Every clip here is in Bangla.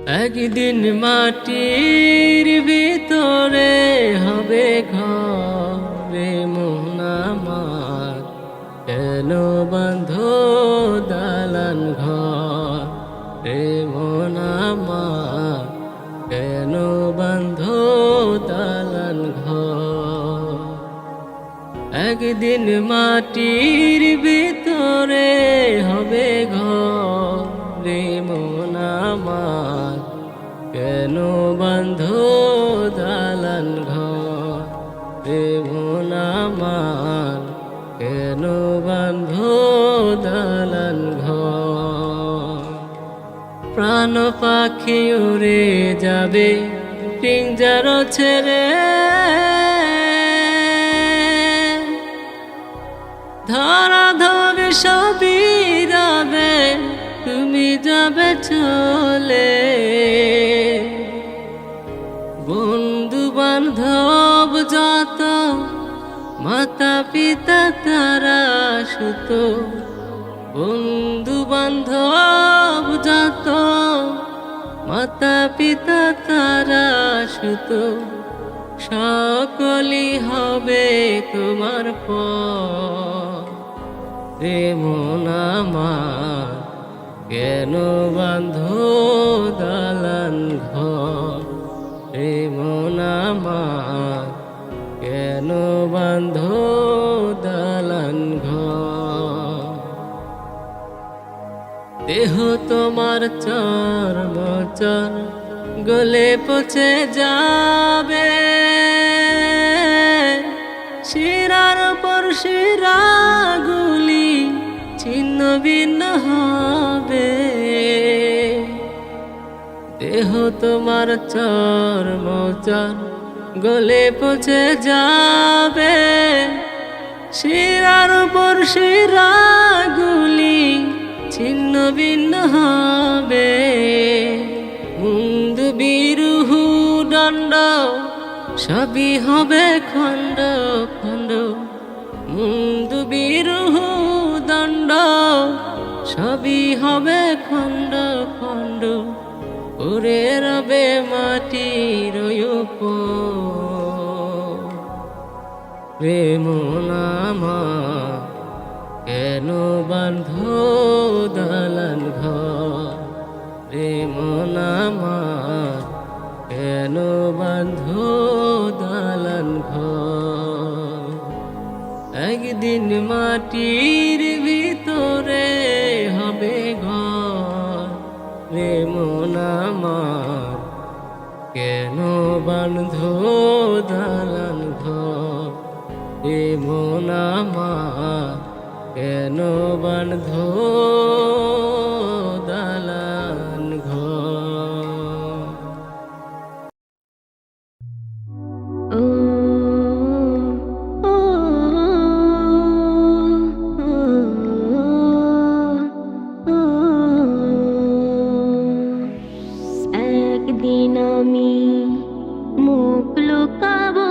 একদিন মাটির ভিতরে হবে ঘরে মন আমার, কেন বাঁধো দালান ঘর রে মন আমার, কেন বাঁধো দালান ঘর। একদিন মাটির ভিতরে হবে ঘরে মন আমার, কেন বাঁধো দালান ঘর রে মন আমার, কেন বাঁধো দালান ঘর। প্রাণ পাখি উড়ে যাবে পিঞ্জর ছেড়ে, ধরা ধরে সবই যাবে, তুমি যাবে চলে। বন্ধু বান্ধব যত, মাতা পিতা তারা সুত, বন্ধু বান্ধব যত, মাতা পিতা তারা সুত, সকলই হবে তোমার পর রে মন আমার, কেন বাঁধো দালান ঘর রে মন আমার, কেন বাঁধো দালান ঘর। দেহ তোমার চর্ম চর গলে পচে যাবে, শিরার পর শিরাগুলি ছিন্ন ভিন্ন হবে। দেহ তোমার চর্ম চর গলে পচে যাবে, শিরার পর শিরাগুলি ছিন্ন ভিন্ন হবে। মুন্দ বিরুহু দণ্ড সবই হবে খণ্ড খণ্ড, মুন্দ বিরুহু দণ্ড সবই হবে খণ্ড খণ্ড, ওরে রবে মাটির উপর রে মন আমার, কেন বাঁধো দালান ঘর রে মন আমার, কেন বাঁধো দালান ঘর। একদিন মাটির ভিতরে হবে ঘর রে মন আমার, কেন বাঁধো দালান ঘর রে মন আমার, কেন বাঁধো দালান ঘর। ও ও ও, একদিন আমি মুখ লুকাবো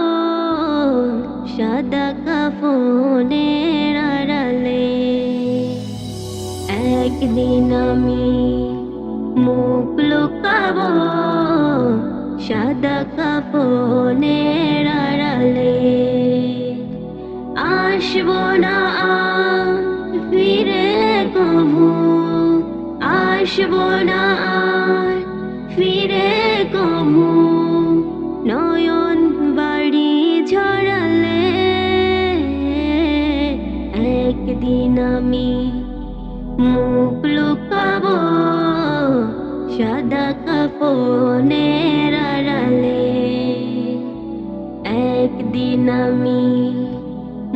সাদা কাফনের আড়ালে, একদিন আমি মুখ লুকাবো সাদা কাফনের আড়ালে। আসবো না আর ফিরে কভু, আসবো না আর ফিরে কভু, নয়ন বাড়ি ঝরালে। একদিন আমি মুখ লুকাবো সাদা কাফনের আড়ালে, একদিন আমি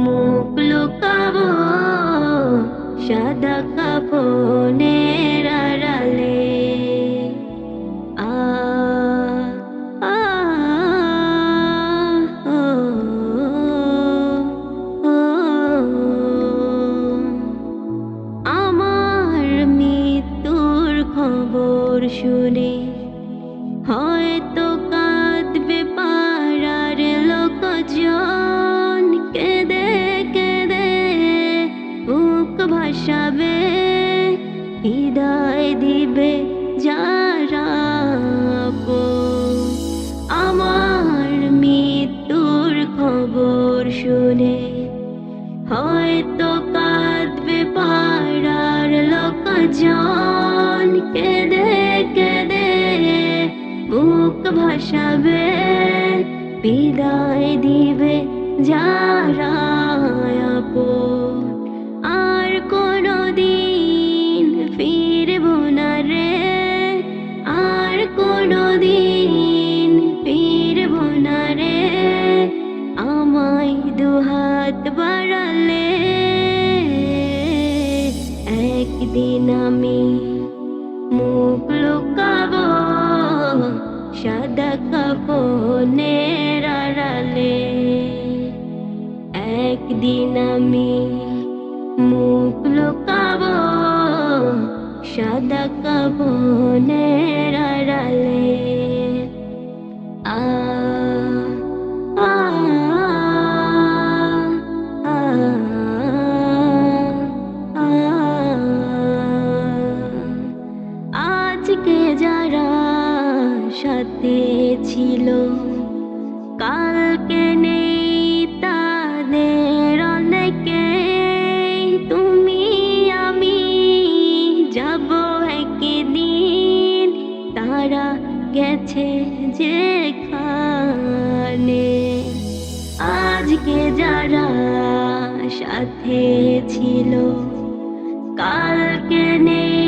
মুখ লুকাবো সাদা কাফনের আড়ালে। আমার মৃত্যুর খবর শুনে হয়তো কাঁদবে পাড়ার লোকজন, কেঁদে কেঁদে বুক ভাসাবে, বিদায় দিবে যারা ভাসাবে, বিদায় দিবে যারা আপন। আর কোনদিন ফিরবো না রে, আর কোনদিন ফিরবো না রে, আমায় দুহাত বাড়ালে একদিন আমি মুখ লুকাবো সাদা কাফনের আড়ালে। একদিন আমি মুখ লুকাবো সাদা কাফনের আড়ালে। আ আ আ আ আজকে যারা সাথে ছিল কালকে নেই তাদের অনেকে, তুমি আমি যাব একদিন, তারা গেছে যেখানে। আজকে যারা সাথে ছিল কালকে নেই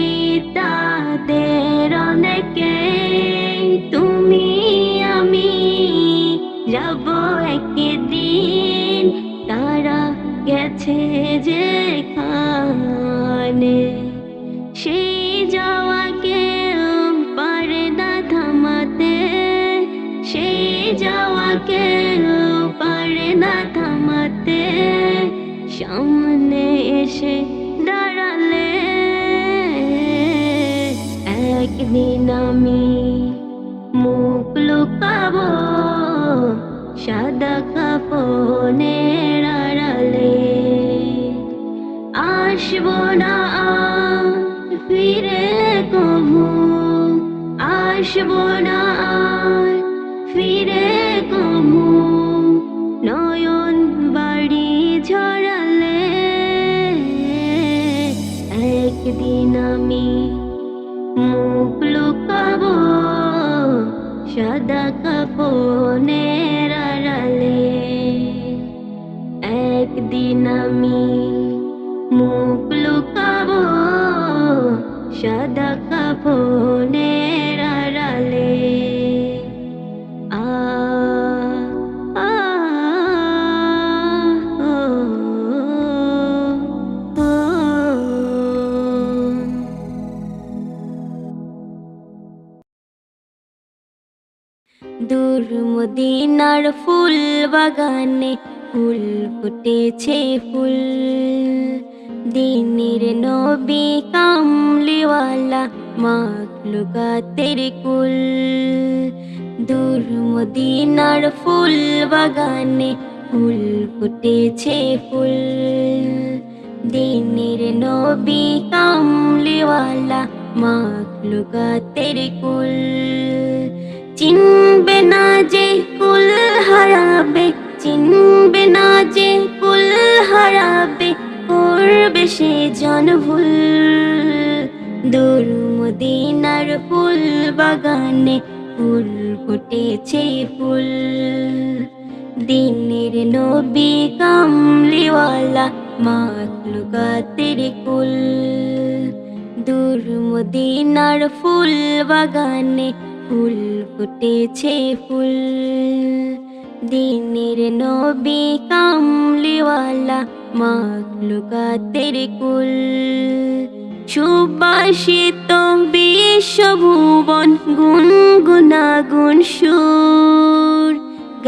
তাদের অনেকে, তুমি আমি যাব একদিন, তারা গেছে যেখানে। সেই যাওয়াকে পারে না থামাতে, সেই যাওয়াকে পারে না থামাতে, সামনে এসে দাঁড়ালে একদিন আমি মুখ লুকাবো সাদা কাফনের আড়ালে। আসবো না আর ফিরে কবু, আসবো না আর ফিরে কবু, নয়ন বাড়ি ঝরালে একদিন আমি মুখ লুকাবো সাদা কাফনের আড়ালে। একদিন আমি মুখ লুকাবো সাদা কাফনের আড়ালে। আ আ ও ও দূর মদিনার ফুল বাগানে ফুল ফুটেছে ফুল, দিনের নবী কামলিওয়ালা মাখলুকাতের কুল। দূর মদিনার ফুল বাগানে ফুল ফুটেছে ফুল, দিনের নবী কামলিওয়ালা মাখলুকাতের কুল। চিনবে না যে কুল হারাবে, চিনবে না যে কুল হারাবে, করবে সে জন ভুল। দূর মদিনার ফুল বাগানে ফুল ফুটেছে ফুল, দিনের নবী কামলিওয়ালা মাখলুকাতের কুল। দূর মদিনার ফুল বাগানে ফুল ফুটেছে ফুল, দিনের নবী কামলিওয়ালা মাখলুকাতের কুল। সুবাসিত বিশ্বভুবন গুনগুনাগুন সুর,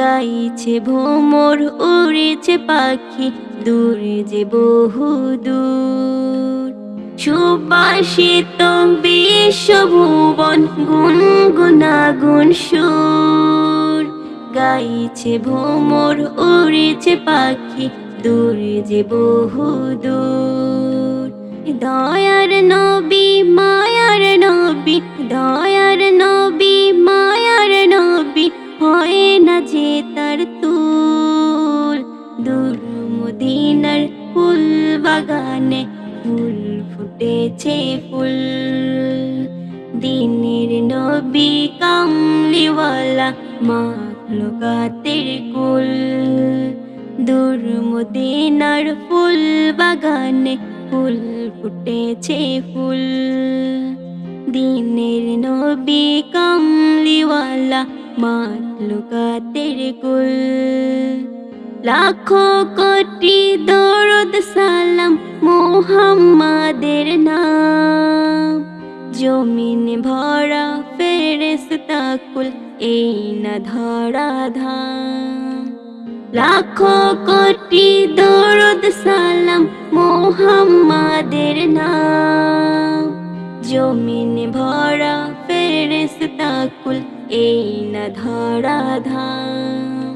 গাইছে ভ্রমর উড়েছে পাখি দূরে যে বহুদূর। সুবাসিত বিশ্বভুবন গুনগুনাগুন সুর, গাইছে ভ্রমর উড়েছে পাখি দূরে যে বহুদূর। দয়ার নবী মায়ার নবী, দয়ার নবী মায়ার নবী, হয় না যে তার তুল। দূর মদিনার ফুল বাগানে ফুল ফুটেছে ফুল, দিনের নবী কামলি কামলিওয়ালা মাখলুকাতের কুল। দূর মদিনার ফুল বাগানে ফুল ফুটেছে ফুল। দিনের নবী কামলিওয়ালা মাখলুকাতের কুল। লাখো কোটি দরুদ সালাম মুহাম্মাদের নাম। জমিন ভরা ফেরেশতা কুল এই না ধরা ধাম। লাখো কোটি দরুদ সালাম মুহাম্মাদের নাম। জমিন ভরা ফেরেশতা কুল এই না ধরা ধাম।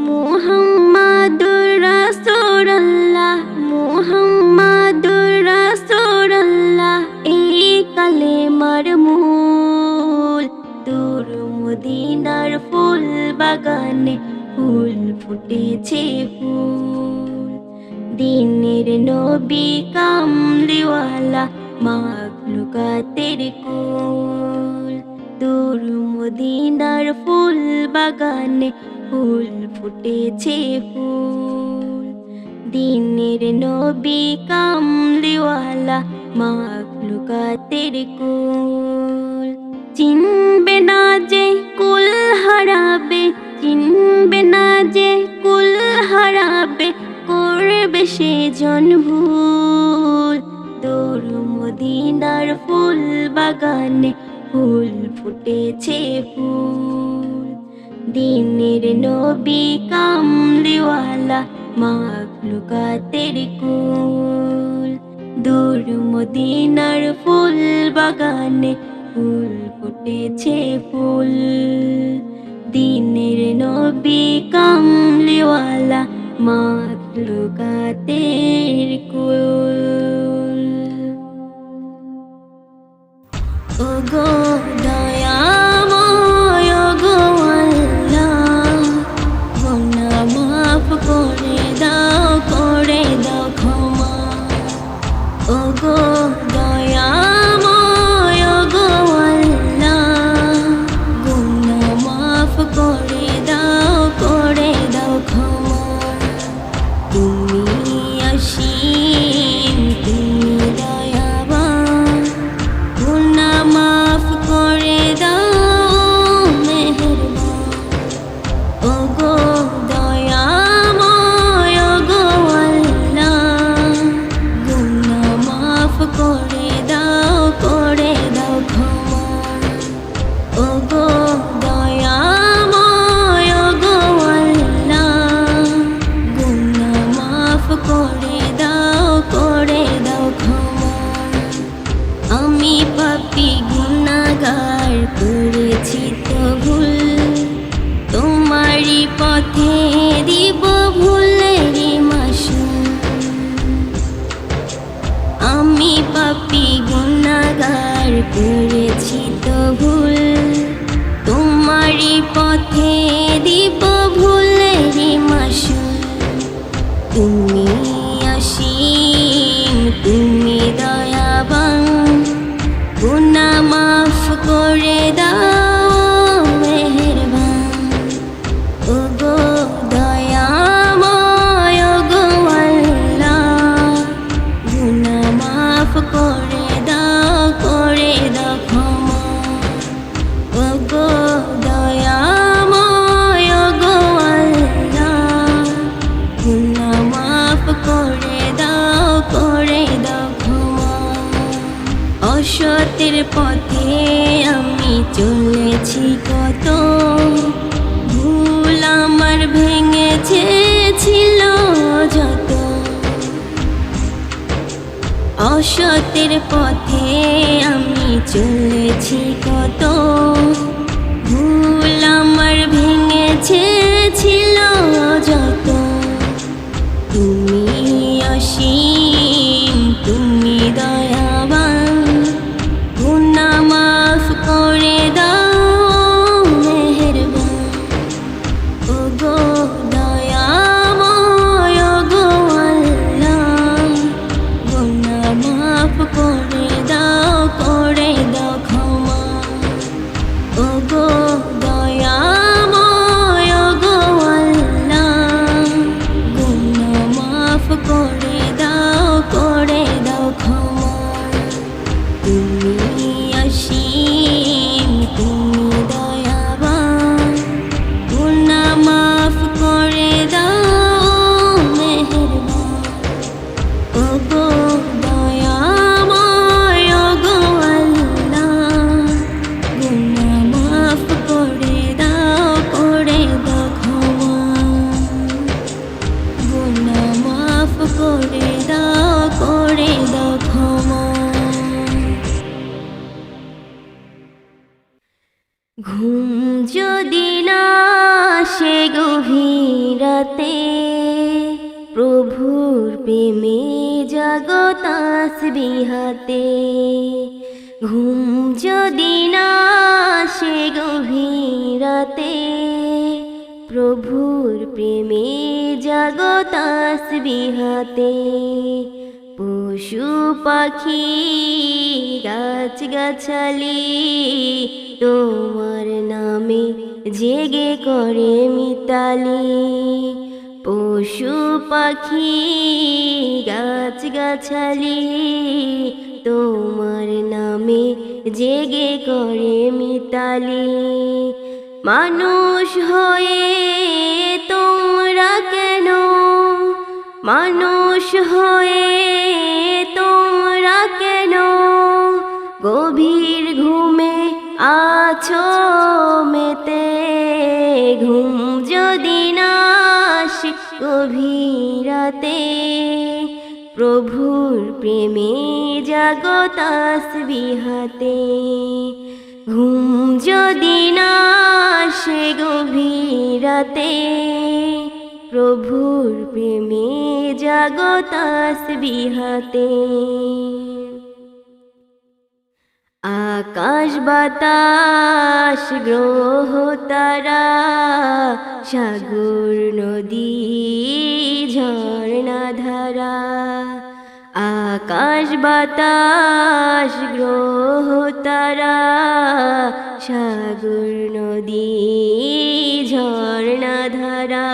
মুহাম্মাদুর রাসূলুল্লাহ মুহাম্মাদুর রাসূলুল্লাহ এই কালেমার মূল। দূর মদিনার ফুল বাগানে ফুল ফুটেছে ফুল। দিনের নবী কামলিওয়ালা মাখলুকাতের কুল। দূর মদিনার ফুল বাগানে ফুল ফুটেছে ফুল। দিনের নবী কামলিওয়ালা মাখলুকাতের কুল। চিনবে না যে কুল হারাবে, চিনবে না যে কুল হারাবে, করবে সে জন ভুল। দূর মদিনার ফুল বাগানে ফুল ফুটেছে ফুল। দিনের নবী কামলিওয়ালা মাখলুকাতের কুল। দূর মদিনার ফুল বাগানে ফুল ফুটেছে ফুল। দিনের নবী কামলিওয়ালা মাখলুকাতের কুল। ওগো দয়াময় ওগো আল্লাহ, গুনাহ মাফ করে দাও ক্ষমা। ওগো দয়াময় ওগো আল্লাহ, গুনাহ মাফ করে দাও ক্ষমা। তুমি অসীম তুমি দয়াবান, গুনাহ মাফ করে দাও মেহেরবান। ওগো দয়াময় ওগো আল্লাহ, গুনাহ মাফ করে দাও ক্ষমা। ওগো দয়াময় ওগো আল্লাহ, গুনাহ মাফ করে দাও ক্ষমা। আমি পাপী গুনাহগার করেছি তো ভুল, তোমারই পথে দিব ভুলের মাসুল। আমি পাপী গুনাহগার করেছি তো ভুল, তোমারই পথে দিব ভুলের মাসুল। তুমি অসীম তুমি দয়াবান, গুনাহ মাফ করে দাও মেহেরবান। ওগো দয়াময় ওগো আল্লাহ, গুনাহ মাফ করে দাও ক্ষমা। ওগো দয়াময় ওগো আল্লাহ, গুনাহ মাফ করে দাও ক্ষমা। অসতের পথে আমি চলেছি কত, ভুল আমার ভেঙেছে ছিল যত। অসতের পথে আমি চলেছি কত, ভুল আমার ভেঙেছে ছিল যত। তুমি অসীম তুমি দয়াবান, গুনাহ মাফ করে দাও মেহেরবান। ওগো দয়াময় ওগো আল্লাহ, গুনাহ মাফ করে দাও ক্ষমা। ওগো ঘুম যদি না আসে গভীর রাতে, প্রভুর প্রেমে জাগো তাসবিহাতে। ঘুম যদি না আসে গভীর রাতে, প্রভুর প্রেমে জাগো তাসবিহাতে। পশু পাখি গাছ গাছালি তোমার নামে জেগে করে মিতালি। পশু পাখি গাছ গাছালি তোমার নামে জেগে করে মিতালি। মানুষ হয়ে তোমরা কেন, মানুষ হয়ে তোমরা কেন গভীর ঘুমে আছো মেতে। ঘুম যদি না আসে গভীর রাতে, প্রভুর প্রেমে জাগো তাসবিহাতে। ঘুম যদি না আসে গভীর রাতে, প্রভুর প্রেমে জাগো তাসবিহাতে। আকাশ বাতাস গ্রহ তারা, সাগর নদী ঝর্ণা ধারা। আকাশ বাতাস গ্রহ তারা, সাগর নদী ঝর্ণা ধারা।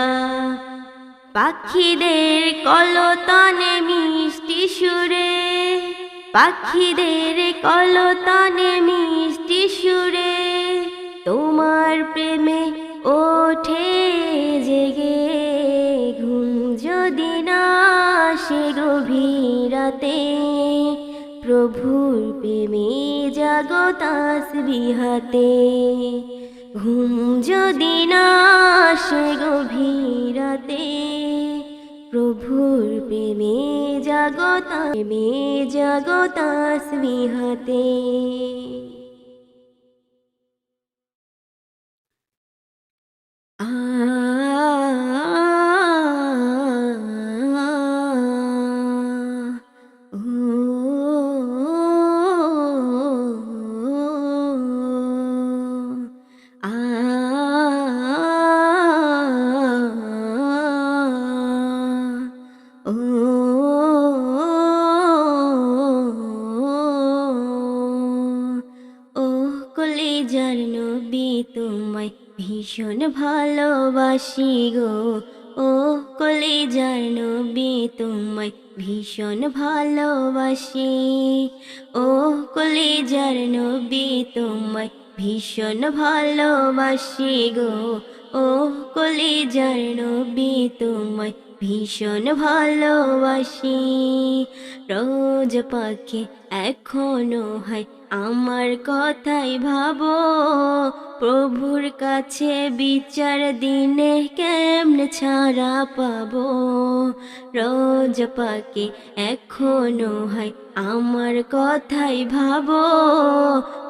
পাখিদের কলতানে মিষ্টি সুরে, পাখিদের কলতানে মিষ্টি সুরে তোমার প্রেমে ওঠে জেগে। ঘুম যদি না আসে গভীর রাতে, প্রভুর প্রেমে জাগো তাসবিহাতে। ঘুম যদি না আসে গভীর রাতে, প্রভুর প্রেমে জাগো তাসবিহাতে। কলিজার নবী তোমায় ভীষণ ভালোবাসি গো। ও কলিজার নবী তোমায় ভীষণ ভালোবাসি। ও কলিজার নবী তোমায় ভীষণ ভালোবাসি গো। ও কলিজার নবী তোমায় ভীষণ ভালোবাসি। রোজ পাখি এখনো হয় আমার কথাই ভাবো, প্রভুর কাছে বিচার দিনে কেমনে ছাড়া পাবো। রোজ পাখি এখনো হয় আমার কথাই ভাবো,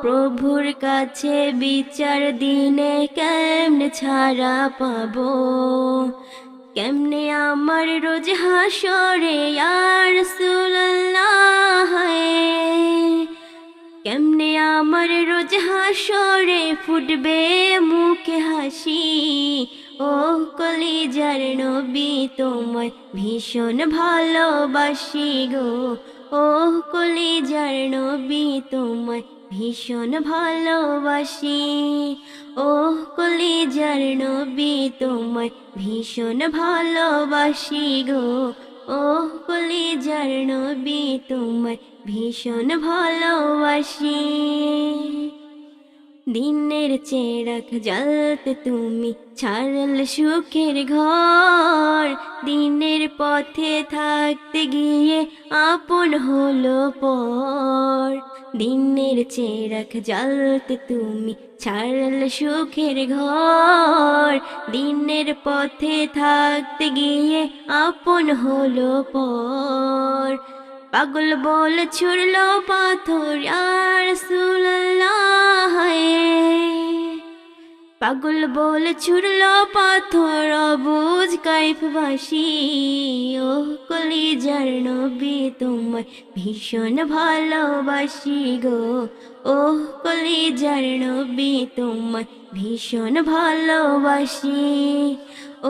প্রভুর কাছে বিচার দিনে কেমনে ছাড়া পাবো। কেমনে আমার রোজ হাসরে ইয়া রাসূলুল্লাহ, কেমনে আমার রোজ হাসরে ফুটবে মুখে হাসি। ও কলিজার নবী তোমায় ভীষণ ভালোবাসি গো। ও কলিজার নবী তোমায় ভীষণ ভালোবাসি। ও কলিজার নবী তোমায় ভীষণ ভালোবাসি গো। ও কলিজার নবী তোমায় ভীষণ ভালোবাসি। দিনের চেরাক জ্বালতে তুমি ছাড়ল সুখের ঘর, দিনের পথে থাকতে গিয়ে আপন হলো পর। দিনের চেরাক জ্বালতে তুমি ছাড়ল সুখের ঘর, দিনের পথে থাকতে গিয়ে আপন হলো পর। পাগল বল ছুড়লো পাথর ইয়া রাসূলুল্লাহ, পাগল বলে ছুড়লো পাথর অবুঝ কাইফবাসী। ও কলিজার নবী তোমায় ভীষণ ভালোবাসি গো। ও কলিজার নবী তোমায় ভীষণ ভালোবাসি।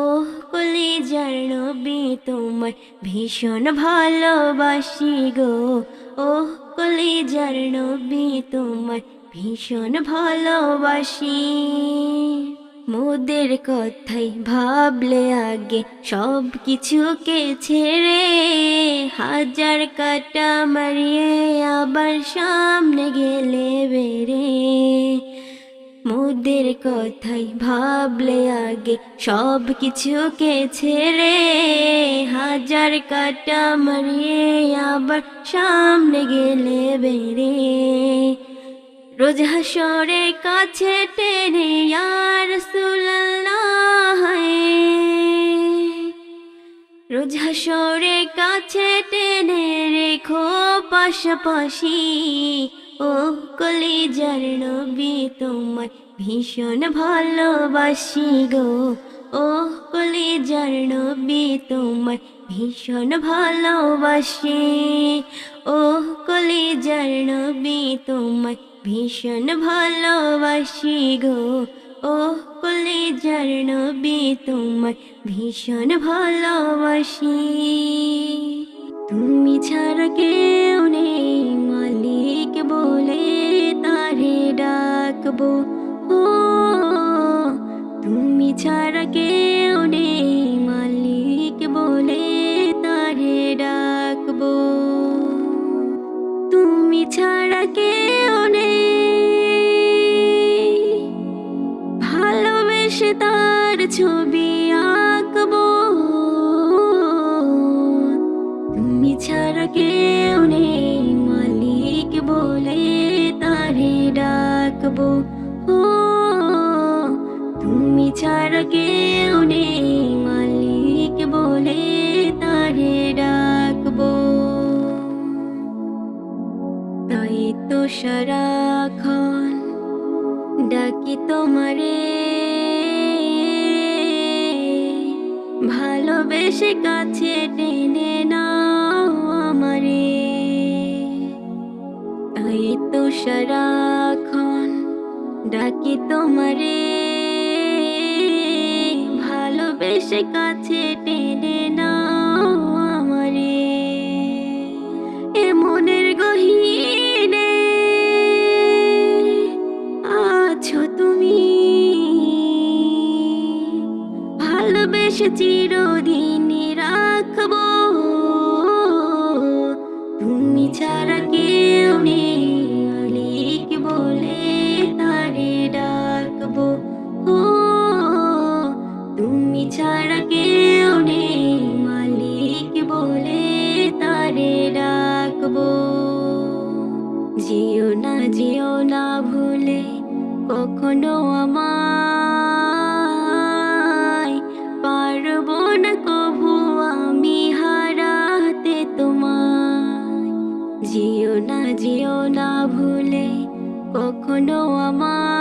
ও কলিজার নবী তোমায় ভীষণ ভালোবাসি গো। ও কলিজার নবী তোমায় ভীষণ ভালোবাসি। মোদের কথাই ভাবলে আগে সব কিছুকে ছেড়ে, হাজার কাটা মারিয়ে আবার সামনে গেলে বেড়ে। মোদের কথাই ভাবলে আগে সব কিছুকে ছেড়ে, হাজার কাটা মারিয়ে আবার সামনে গেলে বেড়ে। রোজ হাসরে কাছে টেনে ইয়া রাসূলুল্লাহ, রোজ হাসরে কাছে টেনে রেখো পাশাপাশি। ও কলিজার নবী তোমায় ভীষণ ভালোবাসি গো। ও কলিজার নবী তোমায় ভীষণ ভালোবাসি। ও কলিজার নবী তোমায় ভীষণ ভালোবাসি গো। ও কলিজার নবী তোমায় ভীষণ ভালোবাসি। তুমি ছাড়া কেউ নেই মালিক বলে তারে ডাকবো। ও তুমি ছাড়া কেউ নেই মালিক বলে তারে ডাকবো। তুমি ছাড়া কেউ নেই ভালোবেসে তার ছবি আঁকবো। তুমি ছাড়া কেউ নেই মালিক বলে তারে ডাকবো। ও তুমি ছাড়া কেউ নেই মালিক বলে তারে ডাকবো। তাই তো সারাক্ষণ ডাকি তোমারে, ভালোবেসে কাছে টেনে নাও আমারে। তাই তো সারাক্ষণ ডাকি তোমারে, ভালোবেসে কাছে টেনে নাও আমারে। এ মনের গহীনে আছো তুমি, ভালোবেসে চিরদিন রাখবো। তুমি ছাড়া কেউ নেই মালিক বলে তারে ডাকবো। ও তুমি ছাড়া কেউ নেই মালিক বলে তারে ডাকবো। যেও না ভুলে কখনো আমায়, পারবো না কভু আমি হারাতে তোমায়। যেও না ভুলে কখনো আমায়,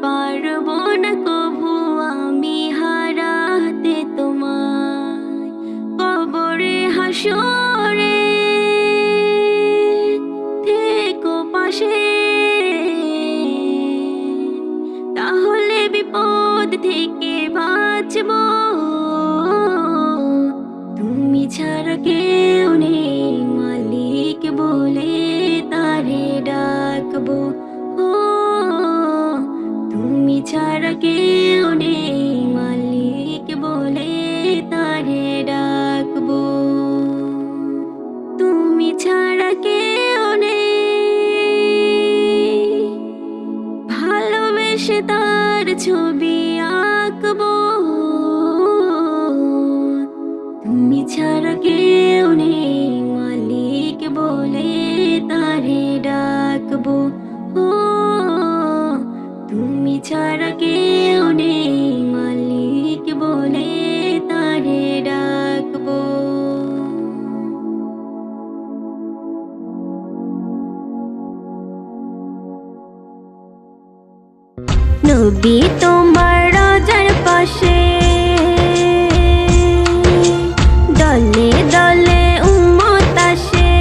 পারবো না কভু আমি হারাতে তোমায়। কবরে হাসরে থেকো পাশে, তাহলে বিপদ থেকে বাঁচবো। তুমি ছাড়া কেউ নেই মালিক বলে তারে ডাকবো। ও তুমি ছাড়া কেউ নেই মালিক বলে তারে ডাকবো। তুমি ছাড়া কেউ নেই ভালোবেসে তার ছবি আঁকবো। তুমি ছাড়া কেউ নেই মালিক বলে তারে ডাকবো। ও তুমি ছাড়া কেউ নেই মালিক বলে তারে ডাকবো। নবী তোমার রোজার পাশে দলে দলে উম্মত আসে।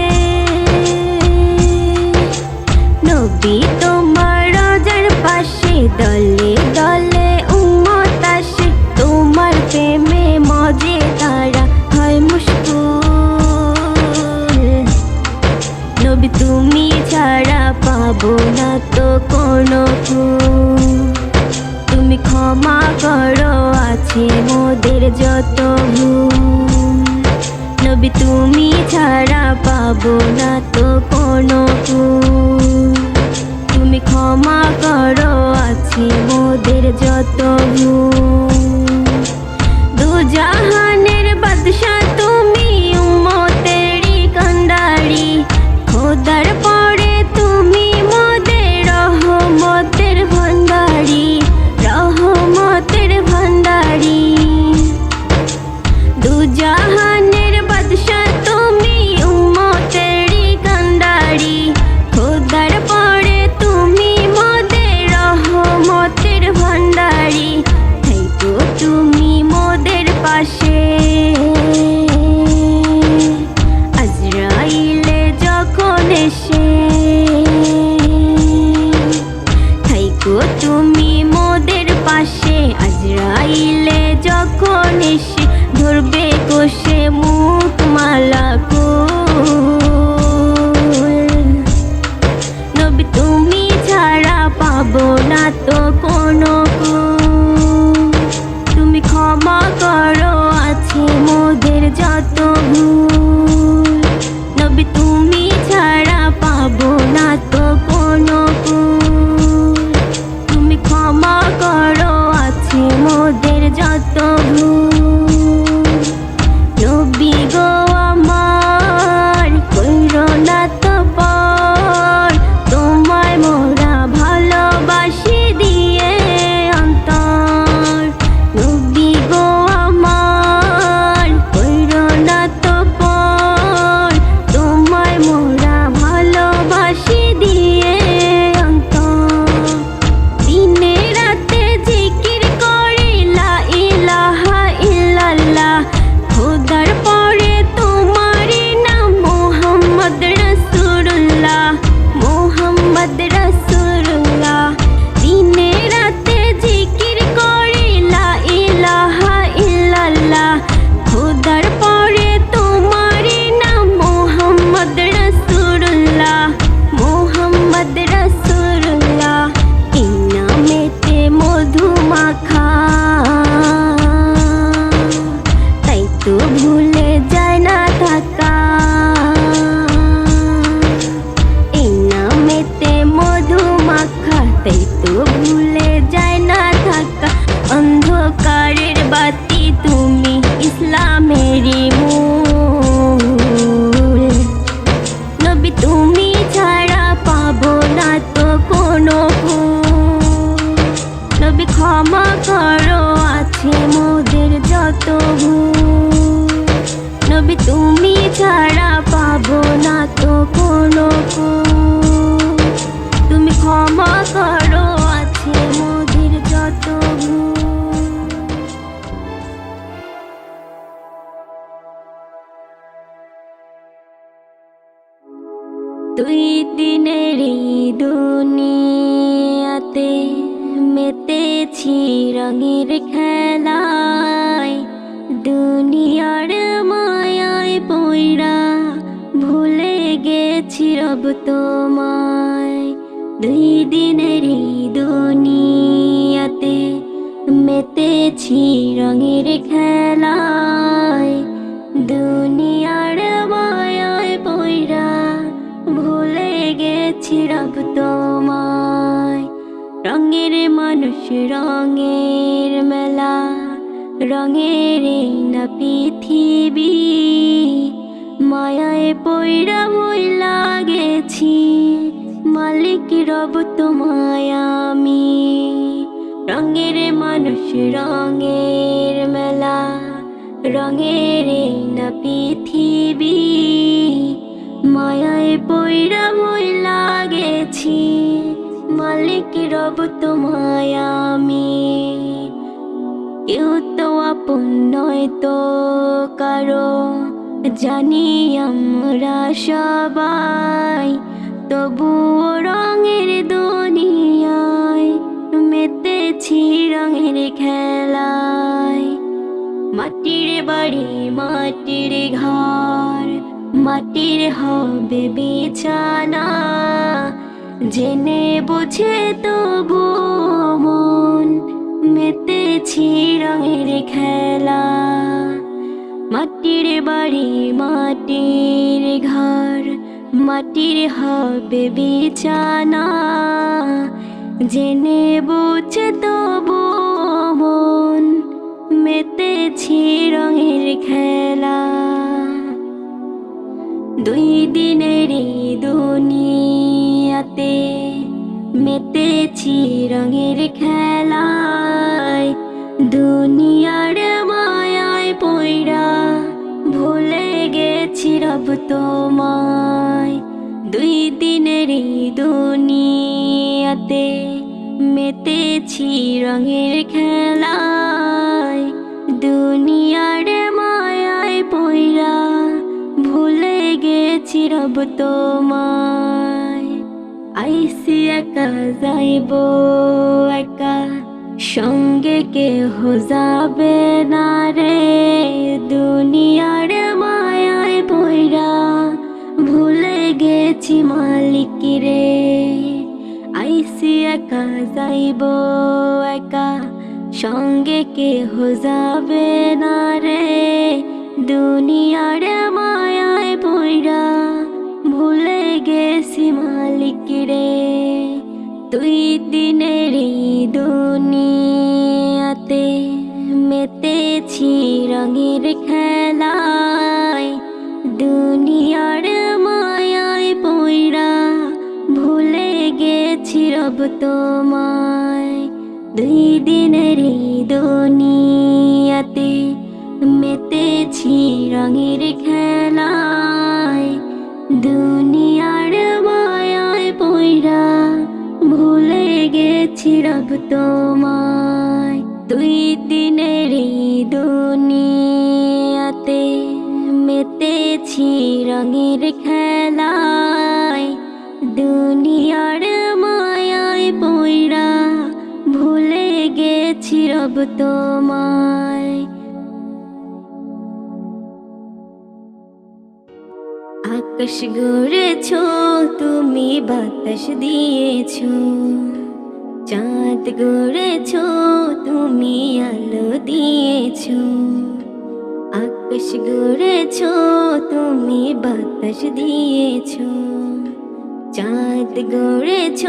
নবী তোমার রোজার পাশে দলে দলে উম্মত আসে। তোমার প্রেমে মজে তারা হয় মুশকুল। নবী তুমি ছাড়া পাবো না তো কোনো কুল। তুমি ক্ষমা করো আছে মোদের যত ভুল। নবী তুমি ছাড়া পাবো না তো কোনো কুল। তুমি ক্ষমা করো আছে মোদের যত ভুল। দু জাহানের বাদশা তুমি উম্মতেরি কান্ডারি। খোদার পরে তুমি মোদের রহমতের ভান্ডারি, রহমতের ভান্ডারি। দু জাহানের বাদশা তুমি উম্মতেরি কান্ডারি। খোদার পরে তুমি মোদের রহমতের ভান্ডারি। থাইকো তুমি মোদের পাশে আজরাইলে যখন এসে। থাইকো তুমি মোদের পাশে আজরাইলে যখন এসে। ধরবে কোষে মুখ মালা কুল। নবী তুমি ছাড়া পাবো না তো কোনো কুল। তুমি ক্ষমা করো আছে মোদের যত ভুল। নবী তুমি ছাড়া পাবো না তো কোনো কুল। তুমি ক্ষমা করো আছে মোদের যত ভুল। নবী গো আমার কইরো না তো পর। তোমায় মোরা ভালোবাসি দিয়ে অন্তর। নবী গো আমার কইরো না তো পর। তোমায় মোরা ভালোবাসি দিয়ে অন্তর। দিনে রাতে জিকির করি লা ইলাহা ইল্লাল্লাহ। খোদার পরে তোমারই নাম মোহাম্মদ রাসূলুল্লাহ, মোহাম্মদ রাসূলুল্লাহ। দিনে রাতে জিকির করি লা ইলাহা ইল্লাল্লাহ। খোদার পরে তোমারই নাম মোহাম্মদ রাসূলুল্লাহ, মোহাম্মদ রাসূলুল্লাহ। এই নামেতে মধু মাখা তাই তো ভুলে যায় না থাকা। এই নামেতে মধু মাখা তাই তো ভুলে যায় না থাকা। অন্ধকারের বাতি তুমি ইসলামেরই মূল। নবী তুমি ছাড়া পাবো না তো কোনো ভুল। নবী ক্ষমা করো আছে মোদের যত ভুল। নবী তুমি ছাড়া পাবো না তো কোনো কুল। তুমি ক্ষমা করো আছে মোদের যত ভুল। দুই দিনের এই দুনিয়াতে মেতেছি রঙের খেলায়। দুনিয়ার মায়ায় পইরা ভুলে গেছি রব তোমায়। দুই দিনের এই দুনিয়াতে মেতেছি রঙের খেলায়। দুনিয়ার মায়ায় পইরা ভুলে গেছি রব তোমায়। রঙের মানুষ রঙের মেলা, রঙের এই না পৃথিবী। মায়ায় পইরা ভুইলা গেছি মালিক রব তোমায় আমি। রঙের মানুষ রঙের মেলা, রঙের এই না পৃথিবী। মায়ায় পইরা ভুইলা গেছি মালিক রব তোমায় আমি, কেউ তো আপন নয় তো কারো, জানি আমরা সবাই, তবুও রঙের দুনিয়ায় মেতেছি রঙের খেলায়। মাটির বাড়ি মাটির ঘর, মাটির হবে বিছানা, জেনে বুঝে তবু মন মেতেছি রঙের খেলা। মাটির বাড়ি মাটির ঘর, মাটির হবে বিছানা, জেনে বুঝে তবু মন মেতেছি রঙের খেলা। দুই দিনেরই দুনিয়াতে মেতেছি রঙের খেলায়, দুনিয়ার মায়ায় পইড়া ভুলে গেছি রব তোমায়। দুই দিনেরই দুনিয়াতে মেতেছি রঙের খেলায়, দুনিয়ার মায়ায় পইড়া ভুলে গেছি রব তোমায়। আইসি একা যাইবো একা, সঙ্গে কেহ যাবে না রে, দুনিয়ার মায়ায় পইড়া ভুলে গেছি মালিক রে। আইসি একা যাইবো একা, সঙ্গে কেহ যাবে না রে, দুনিয়ার মায়ায় পইড়া ভুলে গেছি মালিক রে। দুই দিনেরই দুনিয়াতে মেতেছি রঙের খেলায়, দুনিয়ার মায়ায় পইড়া ভুলে গেছি রব তোমায়। দুই দিনেরই দুনিয়াতে মেতেছি রঙের খেলায়, দুনিয়ার মায়ায় পইড়া ভুলে গেছি রব তোমায়। দুই দিনেরই দুনিয়াতে মেতেছি রঙের খেলায়, দুনিয়ার মায়ায় পইড়া ভুলে গেছি রব তোমায়। আকাশ গড়েছ তুমি, বাতাস দিয়েছ, চাঁদ গড়েছ তুমি, আলো দিয়েছ। আকাশ গড়েছ তুমি, বাতাস দিয়েছ, চাঁদ গড়েছ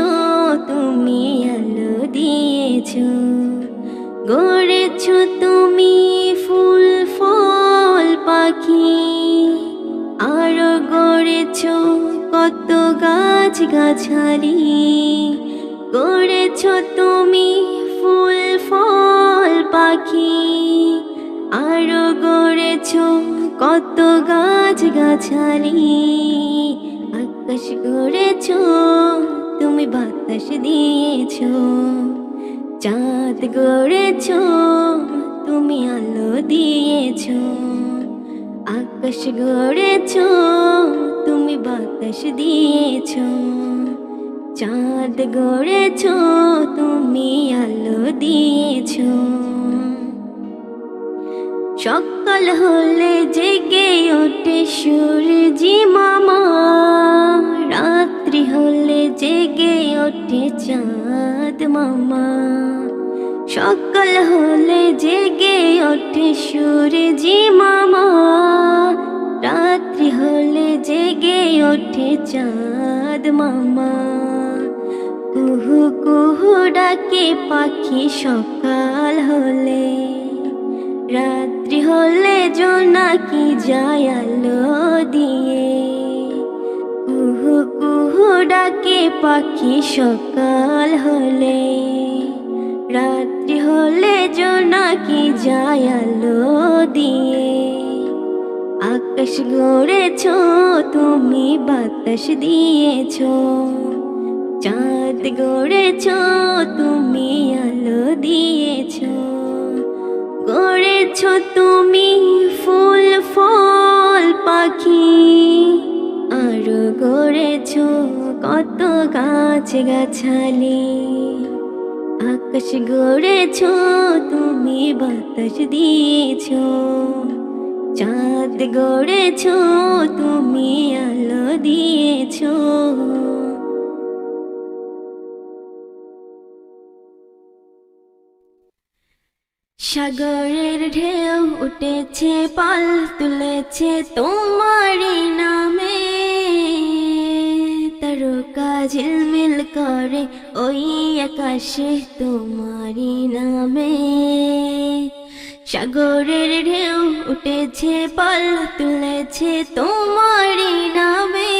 তুমি, আলো দিয়েছ। গড়েছ তুমি ফুল ফল পাখি, আরো গড়েছ কত গাছ গাছালি। গড়েছ তুমি ফুল ফল পাখি, আরো গড়েছ কত গাছ গাছালি। আকাশ গড়েছ তুমি, বাতাস দিয়েছ, চাঁদ গড়েছ তুমি, আলো দিয়েছ। আকাশ গড়েছ তুমি, বাতাস দিয়েছ, চাঁদ গড়েছ তুমি, আলো দিয়েছ। সকাল হলে জেগে ওঠে সূর্যি মামা, রাত্রি হলে জেগে ওঠে চাঁদ মামা। সকাল হলে জেগে ওঠে সূর্যি মামা, রাত্রি হলে জেগে ওঠে চাঁদ মামা। কুহু কুহু ডাকে পাখি সকাল হলে, রাত্রি হলে জোনাকি যায় আলো দিয়ে। কুহু কুহু ডাকে পাখি সকাল হলে, রাত্রি হলে জোনাকি যায় আলো দিয়ে। আকাশ গড়েছ তুমি, বাতাস দিয়েছ, চাঁদ গড়েছ তুমি আলো দিয়েছ, গড়েছ তুমি ফুল ফল পাখি, আরো গড়েছ কত গাছ গাছালি। আকাশ গড়েছ তুমি বাতাস দিয়েছ, চাঁদ গড়েছ তুমি আলো দিয়েছ। সাগরের ঢেউ উঠেছে পাল তুলেছে তোমারই নামে, তারকা ঝিলমিল করে ওই আকাশে তোমারই নামে। সাগরের ঢেউ উঠেছে পাল তুলেছে তোমারই নামে,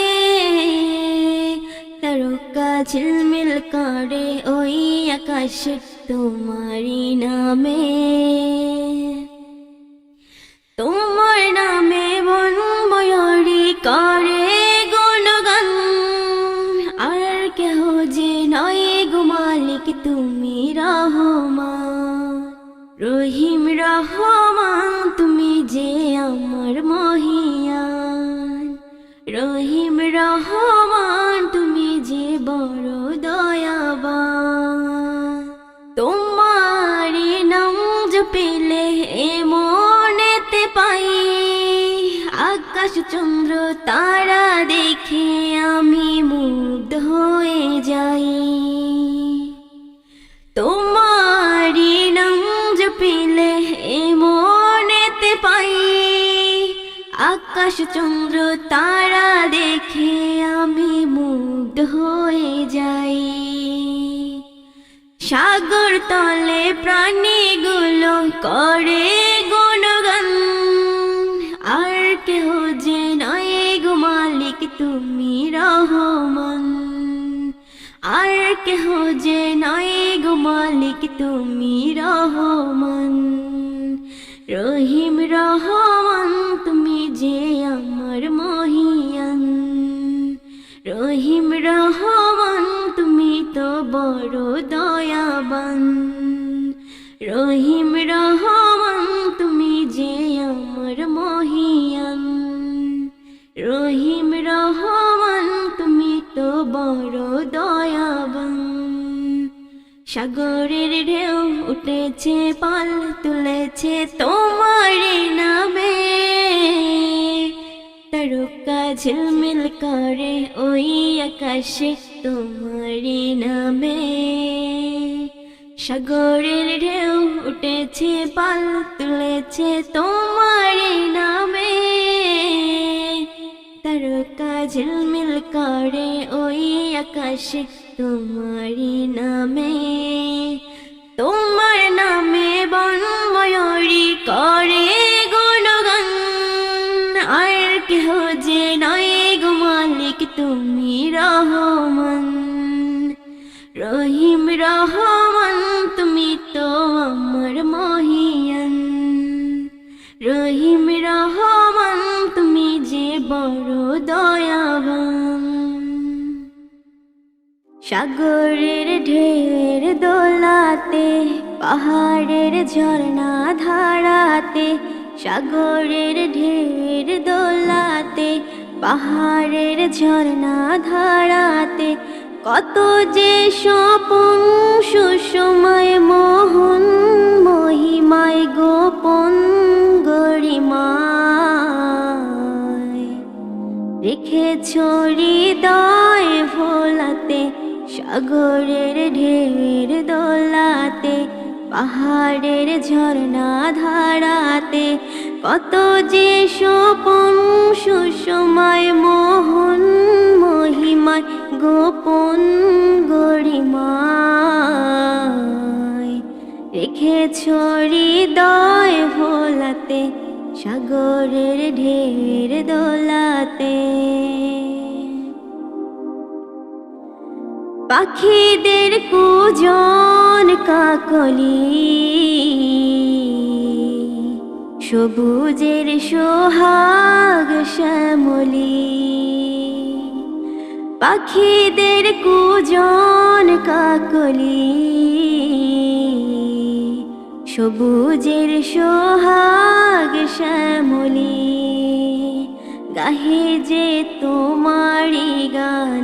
তারকা ঝিলমিল করে ওই আকাশে তোমারই নামে। তোমার নামে বন ময়ূরী করে গুণগান, আর কেহ যে নয় গো মালিক তুমি রহমান। রহিম রহমান তুমি যে আমার মহিয়ান, রহিম রহমান তুমি যে বড় দয়াবান। তোমারি নাম জপিলে মনেতে পাই, আকাশ চন্দ্র তারা দেখে আমি মুগ্ধ হয়ে যাই। তোমারি নাম জপিলে মনেতে পাই, আকাশ চন্দ্র তারা দেখে আমি মুগ্ধ হয়ে যাই। সাগর তলে প্রাণীগুলো করে গুণগান, আর কেহ যে নয় গো মালিক তুমি রহমান, আর কেহ যে নয় গো মালিক তুমি রহমান। রহিম রহমান তুমি যে আমার মহিয়ান, রহিম রহমান তুমি তো বড় দয়াবান। রহিম রহমান তুমি যে আমার মহিয়ান, রহিম রহমান তুমি তো বড় দয়াবান। সাগরের ঢেউ উঠেছে পাল তুলেছে তোমারই নামে, তারকা ঝিলমিল করে ওই আকাশে তোমারই নামে। সাগরের ঢেউ উঠেছে পাল তুলেছে তোমারই নামে, তারকা ঝিলমিল করে ওই আকাশে তোমারই নামে। তোমার নামে বন ময়ূরী করে গুণগান, আর কেহ যে নয় গো মালিক তুমি রহমান। রহিম রহমান তুমি তো আমার মহিয়ান, রহিম রহমান তুমি যে বড় দয়াবান। সাগরের ঢেউয়ের দোলাতে পাহাড়ের ঝর্ণা ধারাতে, সাগরের ঢেউয়ের দোলাতে পাহাড়ের ঝর্ণা ধারাতে, কত যে স্বপন সুষময় মোহন মহিমায় গোপন গরিমায় রেখেছ হৃদয় ভোলাতে। সাগরের ঢেউয়ের দোলাতে পাহাড়ের ঝর্ণা ধারাতে, কত যে স্বপন সুষময় মোহন মহিমায় গোপন গরিমায় রেখেছ হৃদয় ভোলাতে। সাগরের ঢেউয়ের দোলাতে পাখিদের কুজন কাকলি, সবুজের সোহাগ শ্যামলি। পাখিদের কুজন কাকলি, সবুজের সোহাগ শ্যামলি, গাহে যে তোমারি গান,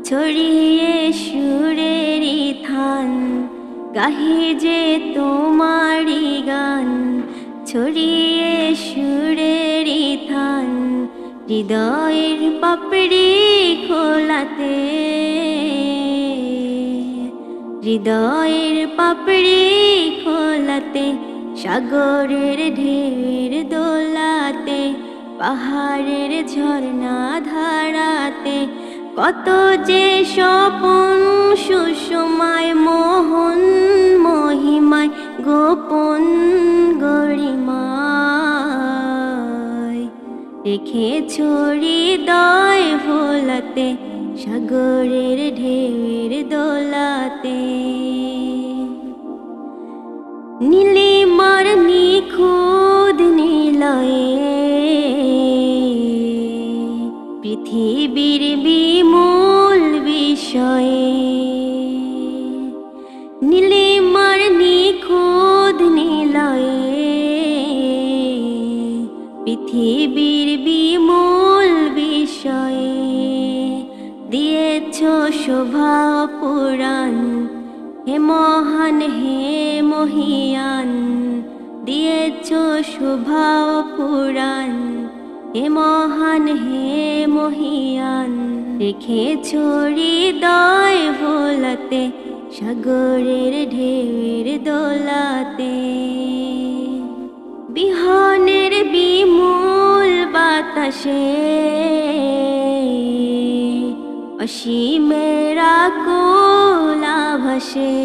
ছড়িয়ে সুরেরি থান, গাহে যে তোমারি গান, ছড়িয়ে সুরেরি থান, হৃদয়ের পাপড়ি খোলাতে, হৃদয়ের পাপড়ি খোলাতে, সাগরের ঢের দোলাতে, পাহাড়ের ঝর্ণা ধারাতে, কত যে স্বপন সুষমায় মোহন মহিমায় গোপন গরিমায়, রেখেছ হৃদয় ভোলাতে, সাগরের ঢের দোলাতে। নীলিমার নিখুঁত নিলয়ে, পৃথিবীর বিমূল বিষয়ে, নীলিমার নিখুঁত নিলয়ে, পৃথিবীর বিমূল বিষয়ে, দিয়েছ শোভা পুরাণ, হে মহান হে মহিয়ান, দিয়েছ শোভা পুরাণ, হে মহান হে মহিয়ান, রেখেছ হৃদয় ভোলাতে, সাগরের ঢের দোলাতে। বিহনের বিমূল বাতাসে, অসীমের আকুল আভাসে,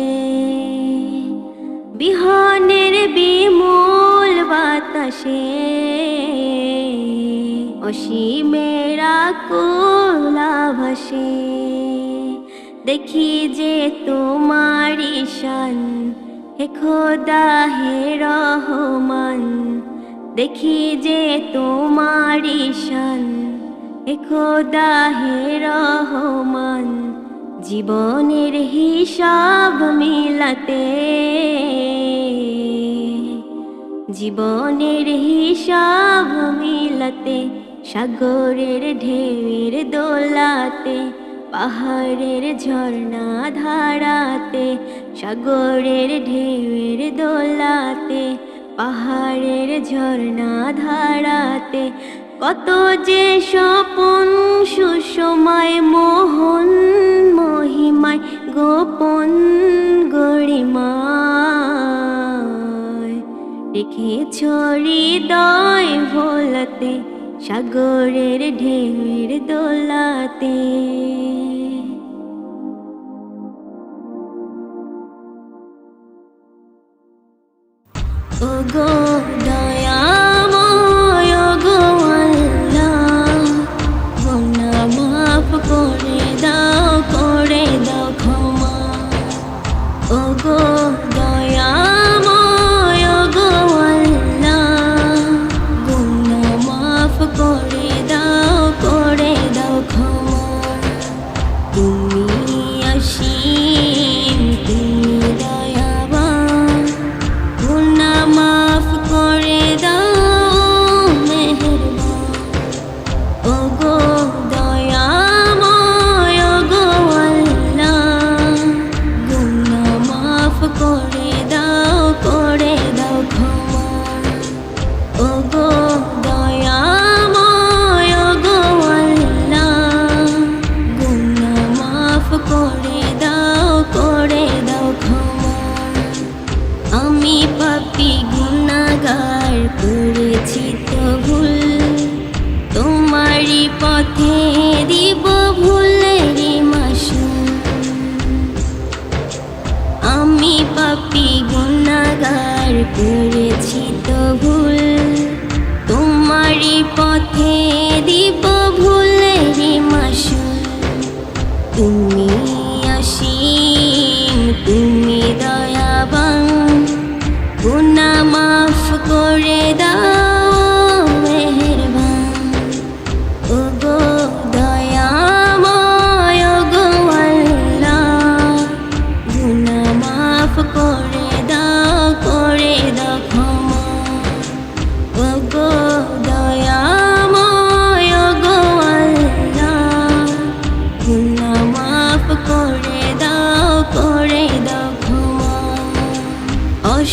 বিহনের বিমূল বাতাসে, অসীমের আকুল আভাসে, দেখি যে তোমারি শান, হে খোদা হে রহমান, দেখি যে তোমারি শান, হে খোদা হে রহমান, জীবনের হিসাব মিলাতে, জীবনের হিসাব মিলাতে, সাগরের ঢের দোলাতে, পাহাড়ের ঝর্ণা ধারাতে, সাগরের ঢের দোলাতে, পাহাড়ের ঝর্ণা ধারাতে, কত যে স্বপন সুষমায় মোহন মহিমায় গোপন গরিমায়, রেখেছ হৃদয় ভোলাতে, সাগরের ঢের দোলাতে। ওগো দয়াময়, ওগো আল্লাহ, গুনাহ মাফ করে দাও ক্ষমা। ওগো দয়াময়, ওগো আল্লাহ, গুনাহ মাফ করে দাও ক্ষমা। তুমি অসীম, তুমি দয়াবান, গুনাহ মাফ করে দাও মেহেরবান। ওগো দয়াময়, ওগো আল্লাহ, গুনাহ মাফ করে দাও ক্ষমা। ওগো দয়াময়, ওগো আল্লাহ, গুনাহ মাফ করে দাও ক্ষমা। আমি পাপী গুনাহগার, করেছি তো ভুল, তোমারই পথে দিব ভুলেরই মাসুল। আমি পাপী গুনাহগার, করেছি তো ভুল, তোমারই পথে দিব ভুলেরই মাসুল। তুমি অসীম, তুমি দয়াবান, গুনাহ মাফ করে দাও মেহেরবান। ওগো দয়াময়,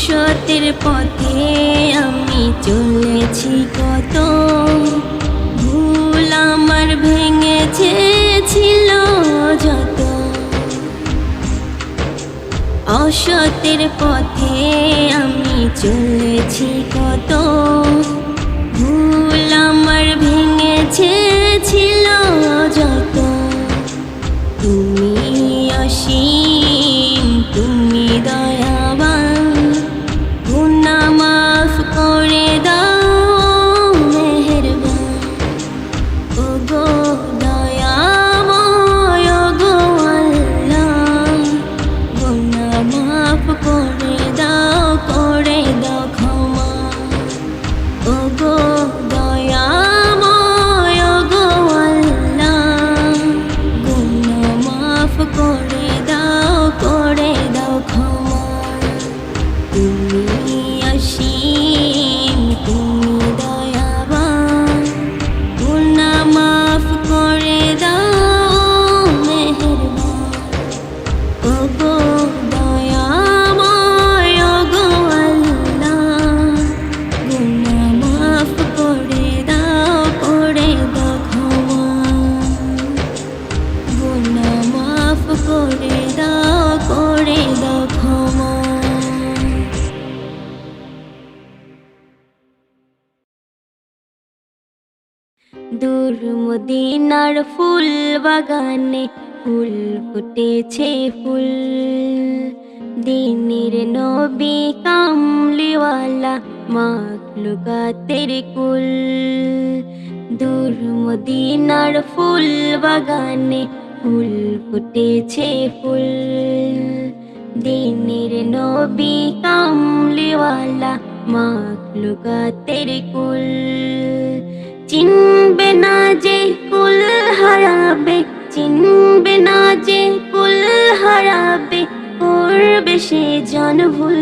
অসতের পথে আমি চলেছি কত, ভুল আমার ভেঙেছে ছিল যত। অসতের পথে আমি চলেছি কত, ভুল আমার ভেঙেছে ছিল যত। তুমি অসীম, তুমি দয়াবান, গুনাহ মাফ করে দাও মেহেরবান। ওগো দয়াময়, ওগো আল্লাহ, গুনাহ মাফ করে দাও ক্ষমা। ওগো দয়াময়, ওগো আল্লাহ, গুনাহ মাফ করে দাও ক্ষমা। তুমি অসীম, তুমি দয়াবান, গুনাহ মাফ করে দাও মেহেরবান। ওগো দয়াময়, ওগো আল্লাহ, গুনাহ মাফ করে দাও ক্ষমা। গুনাহ মাফ করে দাও ক্ষমা। দূর মদিনার ফুল বাগানে ফুল ফুটেছে ফুল, দিনের নবী কামলিওয়ালা মাখলুকাতের কুল। দূর মদিনার ফুল বাগানে ফুল ফুটেছে ফুল, দিনের নবী কামলিওয়ালা মাখলুকাতের কুল। চিনবে না যে কুল হারাবে, চিনবে না যে কুল হারাবে, করবে সে জন ভুল।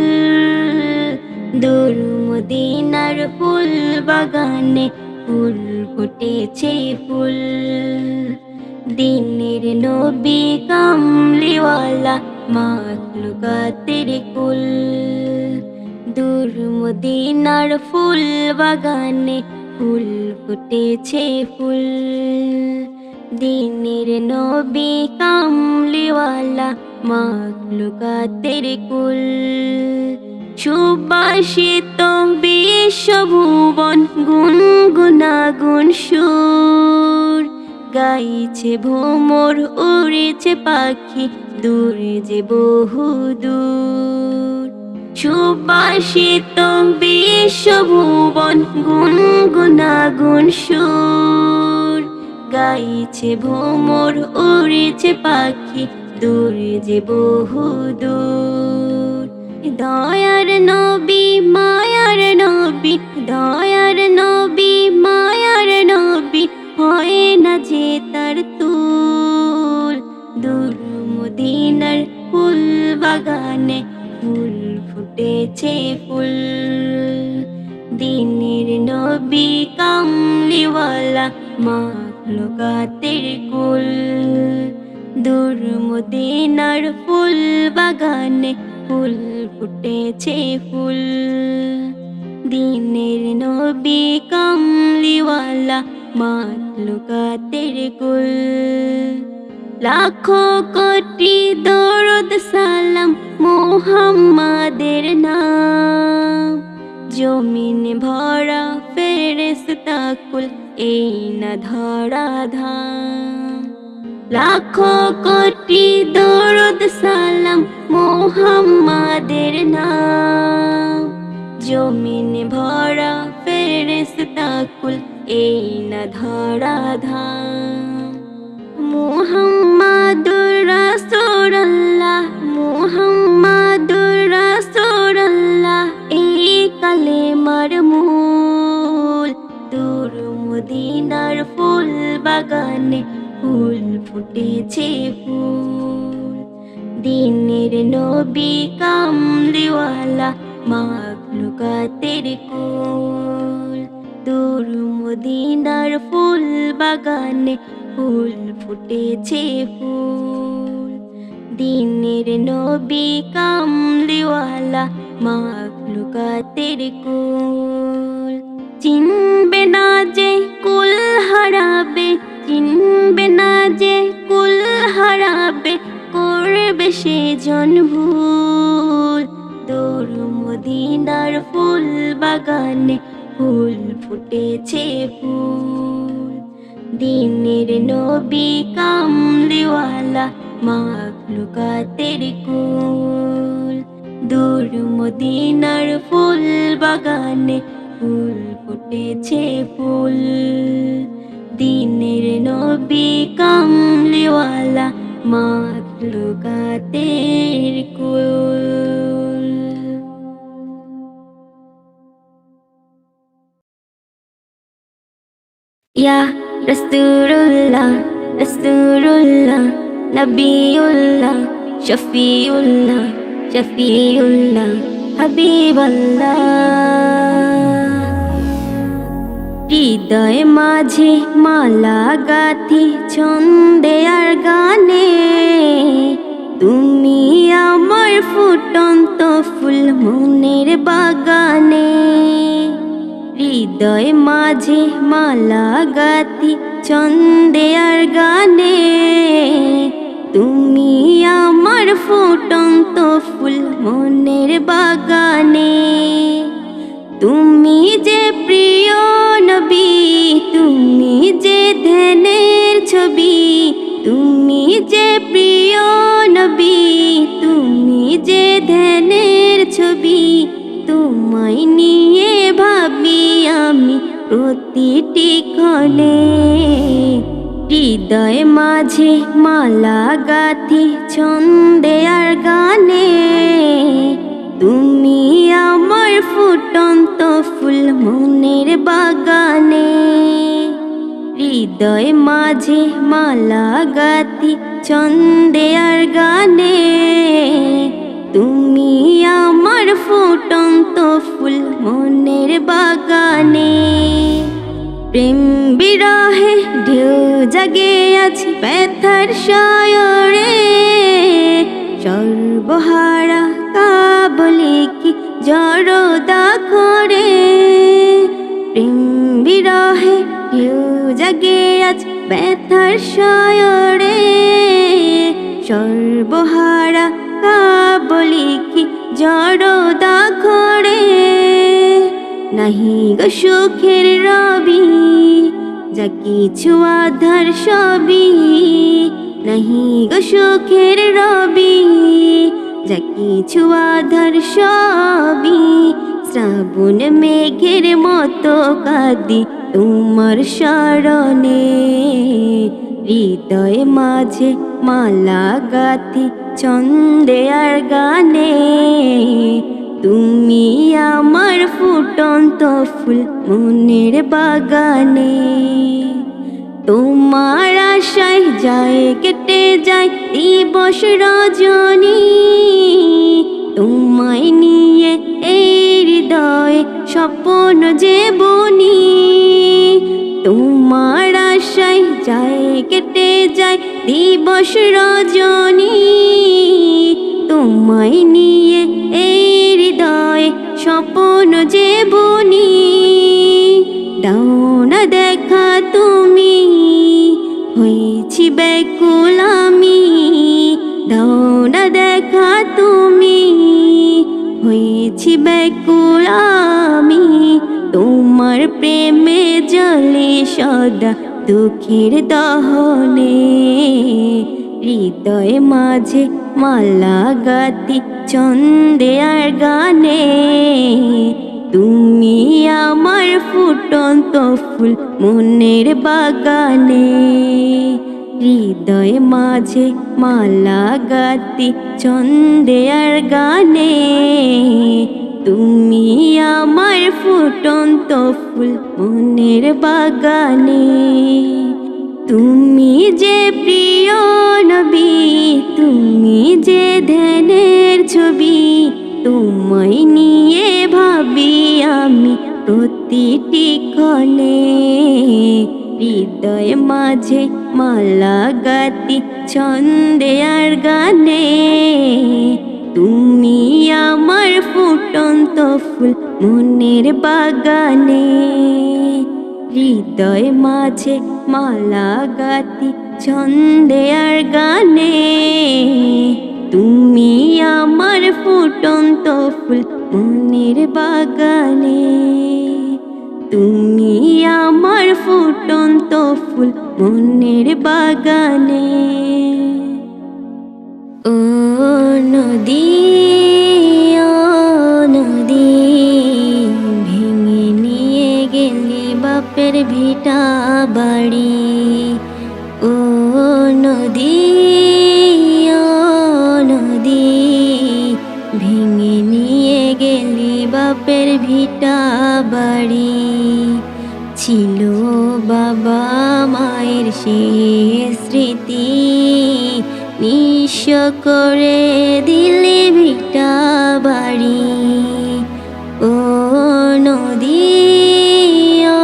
দূর মদিনার ফুল বাগানে ফুল ফুটেছে ফুল, দিনের নবী কামলিওয়ালা মাখলুকাতের কুল। দূর মদিনার ফুল বাগানে ফুল ফুটেছে ফুল, দিনের নবী কামলিওয়ালা মাখলুকাতের কুল। সুবাসিত বিশ্বভুবন গুনগুনাগুন সুর, গাইছে ভ্রমর উড়েছে পাখি দূরে যে বহুদূর। সুবাসিত বিশ্বভুবন গুনগুনাগুন সুর, গাইছে ভ্রমর উড়েছে পাখি দূরে যে বহুদূর। দয়ার নবী মায়ার নবী, দয়ার নবী মায়ার নবী, হয় না যে তার তুল। দূর মদিনার ফুল বাগানে ফুল ফুটেছে ফুল, দিনের নবী কামলিওয়ালা মাখলুকাতের কুল। দূর মদিনার ফুল বাগানে ফুল ফুটেছে ফুল, দিনের নবী কামলিওয়ালা মাখলুকাতের কুল। লাখো কোটি দরুদ সালাম মুহাম্মাদের নাম, জমিন ভরা ফেরেশতা কুল এই না ধরা ধাম। লাখো কোটি দরুদ সালাম মুহাম্মাদের নাম, জমিন ভরা ফেরেশতা কুল এই না ধরা ধাম। মুহাম্মাদুর রাসূলুল্লাহ, মুহাম্মাদুর রাসূলুল্লাহ, এই কালেমার মূল। দূর মদিনার ফুল বাগানে ফুল ফুটেছে ফুল, দিনের নবী কামলিওয়ালা মাখলুকাতের কুল। দূর মদিনার ফুল বাগানে ফুল ফুটেছে ফুল, দিনের নবী কামলিওয়ালা মাখলুকাতের কুল। চিনবে না যে কুল হারাবে, চিনবে না যে কুল হারাবে, করবে সে জন ভুল। দৌড় মদিনার ফুল বাগানে, ফুল ফুটেছে ফুল। দিনের নবী কামলিওয়ালা মাখলুকাতের কুল। দূর মদিনার ফুল বাগানে, ফুল ফুটেছে ফুল। দিনের নবী কামলিওয়ালা মাখলুকাতের কুল। ইয়া রাসূলুল্লাহ রাসূলুল্লাহ, নবিউল্লাহ শফিউল্লাহ শফিউল্লাহ, হাবিবাল্লাহ। হৃদয় মাঝে মালা গাথি ছন্দে আর গানে, তুমি আমার ফুটন্ত ফুল মনের বাগানে। হৃদয় মাঝে মালা গাথি ছন্দে আর গানে, তুমি আমার ফুটন্ত ফুল মনের বাগানে। তুমি যে প্রিয় নবী, তুমি যে ধ্যানের ছবি, তুমি যে প্রিয় নবী, তুমি যে ধ্যানের ছবি। তোমায় নিয়ে ভাবি আমি প্রতিটি ক্ষণে। হৃদয় মাঝে মালা গাথি ছন্দে আর গানে, তুমি আমার ফুটন্ত ফুল মনের বাগানে। হৃদয় মাঝে মালা গাথি ছন্দে আর গানে, তুমি আমার ফুটন্ত ফুল মনের বাগানে। প্রেম বিরহে ঢেউ জাগে আছে ব্যথার সায়রে, সর্বহারা কাবলে কি জড়দা করে। প্রেম বিরহে ঢেউ জাগে আছে ব্যথার সায়রে, সর্বহারা কাবলে কি জড়দা করে। নাহি গো সুখের রবি, যা কিছু আধার সবই। নাহি গো সুখের রবি, যা কিছু আধার সবই। শ্রাবণ মেঘের মতো কাঁদি তোমার শরণে। হৃদয় মাঝে মালা গাথি ছন্দে আর গানে, তুমি আমার ফুটন্ত ফুল মনের বাগানে। তোমার আশায় যায় কেটে যায় দিবস রজনী, তোমায় নিয়ে এই হৃদয়ে স্বপ্ন যে বুনি। তোমার আশায় যায় কেটে যায় দিবস রজনী, তোমায় নিয়ে এই হৃদয়ে স্বপ্ন যে বুনি। দাও না দেখা তুমি, হয়েছি ব্যাকুল আমি। দাও না দেখা তুমি, হয়েছি ব্যাকুল আমি। তোমার প্রেমে জলে সদা দুঃখের দহনে। হৃদয় মাঝে মালা গাথি ছন্দে আর গানে, তুমি আমার ফুটন্ত ফুল মনের বাগানে। হৃদয় মাঝে মালা গাথি ছন্দে আর গানে, তুমি আমার ফুটন্ত ফুল মনের বাগানে। তুমি যে প্রিয় নবী, তুমি যে ধ্যানের ছবি। তোমায় নিয়ে ভাবি আমি প্রতিটি ক্ষণে। হৃদয় মাঝে মালা গাতি ছন্দে আর গানে। তুমি আমার ফুটন্ত ফুল মনের বাগানে। হৃদয় মাঝে মালা গাতি ছন্দে আর গানে। তুমি আমার ফুটন্ত ফুল মনের বাগানে। তুমি আমার ফুটন্ত ফুল মনের বাগানে। ও নদী, ও নদী, ভেঙে নিয়ে গেলি বাপের ভিটা বাড়ি। ও নদী, ও নদী, ভেঙে নিয়ে গেলি বাপের ভিটা বাড়ি। ছিল বাবা মায়ের শেষ স্মৃতি, নিঃস্ব করে দিলি ভিটা বাড়ি। ও নদী, ও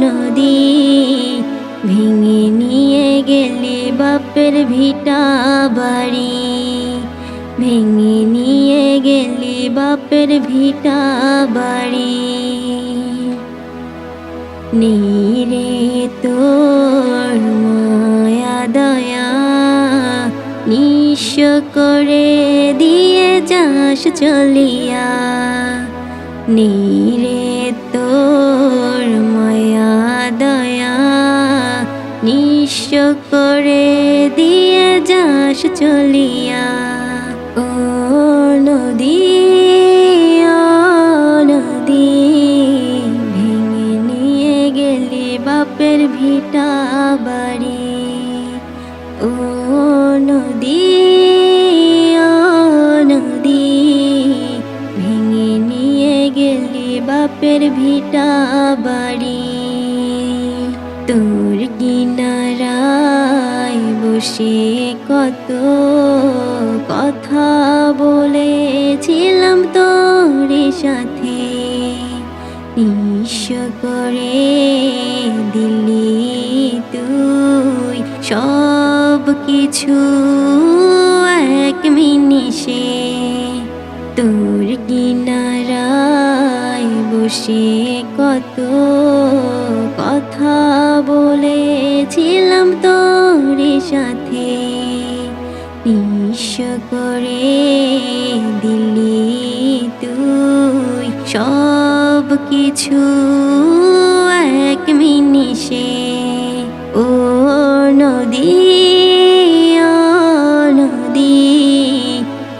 নদী, ভেঙে নিয়ে গেলি বাপের ভিটা বাড়ি। ভেঙে নিয়ে গেলি বাপের ভিটা বাড়ি। নীরে তোর মায়া দয়া, নিঃস্ব করে দিয়ে যাস চলিয়া। নীরে তোর মায়া দয়া, নিঃস্ব করে দিয়ে যাস চলিয়া। ও নদী, ও নদী, ভেঙে নিয়ে গেলি বাপের ভিটা বাড়ি। ও নদী, ও নদী, ভেঙে নিয়ে গেলি বাপের ভিটা বাড়ি। তোর কিনারায় বসে কত কথা বলেছিলাম তোর সাথে। নিঃস্ব করে দিলি তুই সব কিছু এক মিনিষে। তোর কিনারায় বসে কত কথা বলেছিলাম তোর সাথে। নিঃস্ব করে দিলি তুই সব কিছু এক মিনিষে। ও নদী, ও নদী,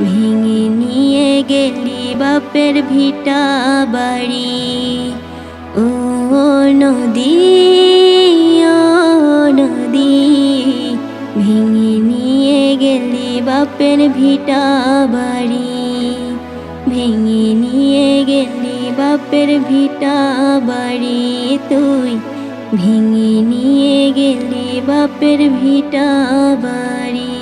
ভেঙে নিয়ে গেলি বাপের ভিটা বাড়ি। ও নদী, ও নদী, ভেঙে নিয়ে গেলি বাপের ভিটা বাড়ি। ভেঙে নিয়ে গেলি বাপের ভিটা বাড়ি। তুই ভেঙে নিয়ে গেলি বাপের ভিটা বাড়ি।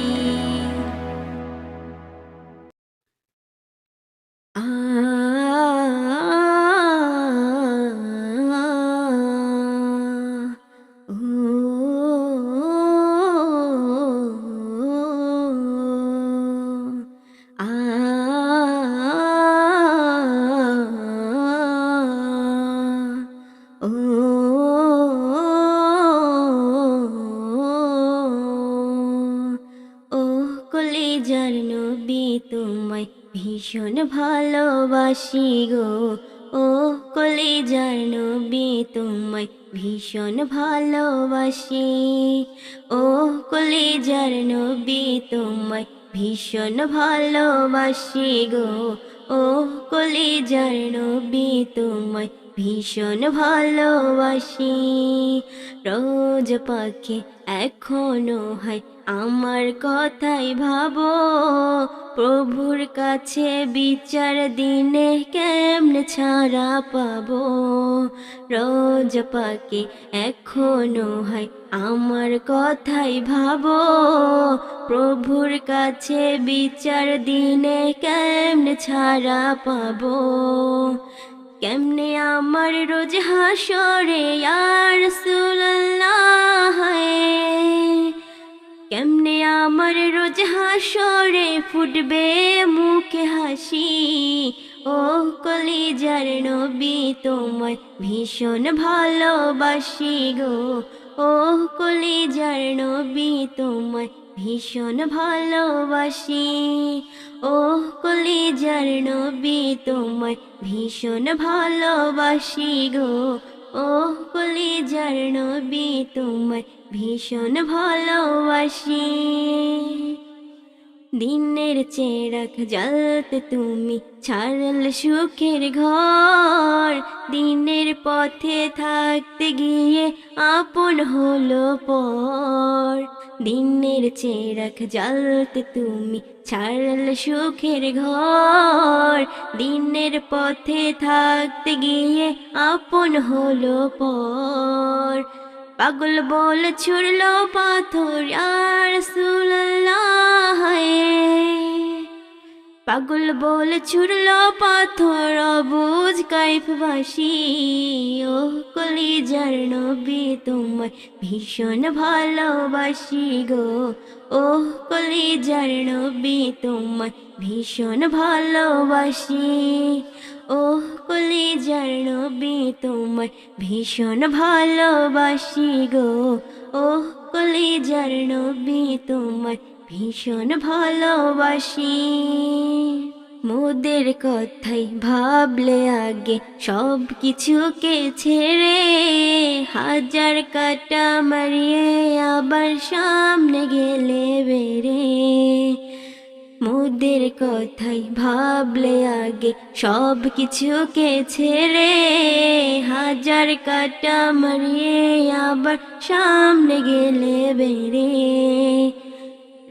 কলিজার নবী তোমায় ভীষণ ভালোবাসি গো। ও কলিজার নবী তোমায় ভীষণ ভালোবাসি। ও কলিজার নবী তোমায় ভীষণ ভালোবাসি গো। ও কলিজার নবী তোমায় ভীষণ ভালোবাসি। রোজ পাখি এখনো হয় আমার কথাই ভাবো, প্রভুর কাছে বিচার দিনে কেমনে ছাড়া পাবো। রোজ পাখি এখনো হয় আমার কথাই ভাবো, প্রভুর কাছে বিচার দিনে কেমনে ছাড়া পাবো। কেমনে আমার রোজ হাসরে ইয়া রাসূলুল্লাহ, কেমনে আমার রোজ হাসরে ফুটবে মুখে হাসি। ও কলিজার নবী তোমায় ভীষণ ভালোবাসি গো, ও কলিজার নবী তোমায় ভীষণ ভালোবাসি। ও কলিজার নবী তোমায় ভীষণ ভালোবাসি গো, ও কলিজার নবী তোমায় ভীষণ ভালোবাসি। দিনের চেরাক জ্বালতে তুমি ছাড়ল সুখের ঘর, দিনের পথে থাকতে গিয়ে আপন হলো পর। দিনের চেরাক জ্বালতে তুমি ছাড়ল সুখের ঘর, দিনের পথে থাকতে গিয়ে আপন হলো পর। পাগল বল ছুড়লো পাথর ইয়া রাসূলুল্লাহ, পাগল বল ছুড়লো পাথর অবুঝ কাইফবাসী। ও কলিজার নবী তোমায় ভীষণ ভালোবাসি গো, ও কলিজার নবী তোমায় ভীষণ ভালোবাসি। ও কলিজার নবী তোমায় ভীষণ ভালোবাসি গো, ও কলিজার নবী তোমায় ভীষণ ভালোবাসি। মোদের কথাই ভাবলে আগে সব কিছুকে ছেড়ে, হাজার কাটা মারিয়ে আবার সামনে গেলে বেড়ে। মোদের কথাই ভাবলে আগে সব কিছুকে ছেড়ে, হাজার কাটা মারিয়ে আবার সামনে গেলে বেড়ে।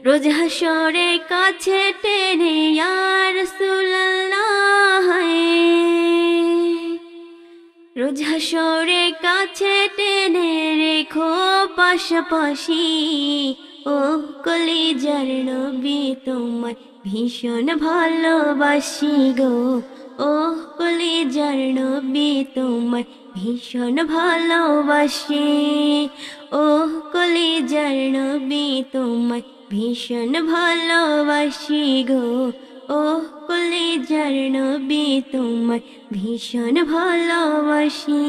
রোজ হাসরে কাছে টেনে ইয়া রাসূলুল্লাহ, রোজ হাসরে কাছে টেনে রেখো পাশাপাশি। ও কলিজার নবী তোমায় ভীষণ ভালোবাসি গো, ও কলিজার নবী তোমায় ভীষণ ভালোবাসি। ও কলিজার নবী তোমায় ভীষণ ভালোবাসি গো, ও কলিজার নবী তোমায় ভীষণ ভালোবাসি।